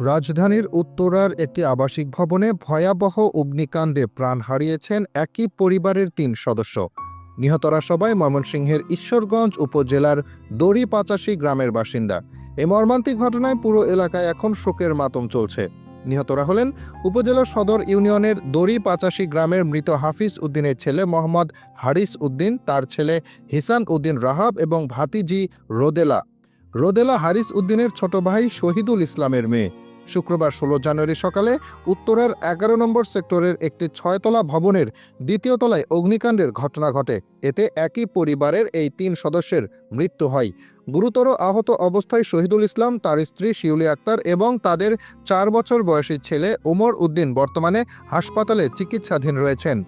রাজধানীর উত্তরার একটি আবাসিক ভবনে ভয়াবহ অগ্নিকাণ্ডে প্রাণ হারিয়েছেন একই পরিবারের ৩ সদস্য। নিহতরা সবাই ময়মনসিংহের ঈশ্বরগঞ্জ উপজেলার দড়ি-৮৫ গ্রামের বাসিন্দা। এই মর্মান্তিক ঘটনায় পুরো এলাকায় এখন শোকের মাতম চলছে। নিহতরা হলেন উপজেলা সদর ইউনিয়নের দড়ি-৮৫ গ্রামের মৃত হাফিজ উদ্দিনের ছেলে মোহাম্মদ হারিস উদ্দিন, তার ছেলে হিসান উদ্দিন রাহাব এবং ভাতিজি রোদেলা হারিস উদ্দিনের ছোট ভাই শহীদুল ইসলামের মেয়ে। শুক্রবার ১৬ জানুয়ারি সকালে উত্তরার ১১ নম্বর সেক্টরের একটি ৬তলা ভবনের ২য় তলায় অগ্নিকাণ্ডের ঘটনা ঘটে। এতে একই পরিবারের এই ৩ সদস্যের মৃত্যু হয়। গুরুতর আহত অবস্থায় শহীদুল ইসলাম, তার স্ত্রী শিউলি আক্তার এবং তাদের ৪ বছর বয়সী ছেলে ওমর উদ্দিন বর্তমানে হাসপাতালে চিকিৎসাধীন রয়েছেন।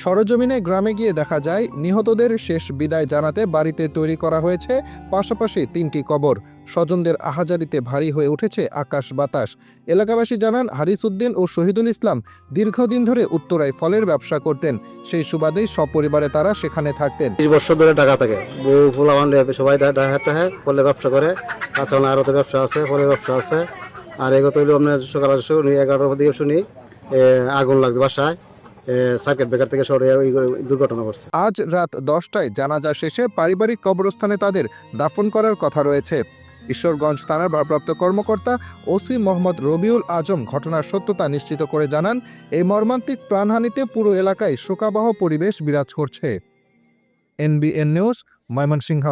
সরেজমিনে গ্রামে গিয়ে দেখা যায় নিহতদের শেষ বিদায় জানাতে বাড়িতে তৈরি করা হয়েছে পাশাপাশি ৩টি কবর। স্বজনদের আহাজারিতে ভারী হয়ে উঠেছে আকাশ বাতাস। এলাকাবাসী জানান, হারিস উদ্দিন ও শহীদুল ইসলাম দীর্ঘদিন ধরে উত্তরায় ফলের ব্যবসা করতেন। সেই সুবাদেই সপরিবারে তারা সেখানে থাকতেন। ৩০ বছর ধরে ঢাকা থাকে, বউ ফুলাবান সবাই ঢাকাতে হয়, ফলের ব্যবসা করে। তাছাড়া আরো ব্যবসা আছে, ফলের ব্যবসা আছে। আর এগোতে হইলো আপনার সকাল 11টার দিকে শুনি আগুন লাগছে বাসায়, সার্কিট ব্রেকার থেকে সরে ওই দুর্ঘটনা ঘটছে। আজ রাত 10টায় জানাজা শেষে পারিবারিক কবরস্থানে তাদের দাফন করার কথা রয়েছে। ঈশ্বরগঞ্জ থানার ভারপ্রাপ্ত কর্মকর্তা ওসি মোহাম্মদ রবিউল আজম ঘটনার সত্যতা নিশ্চিত করে জানান, এই মর্মান্তিক প্রাণহানিতে পুরো এলাকায় শোকাবহ পরিবেশ বিরাজ করছে। NBN news, Mymensingh.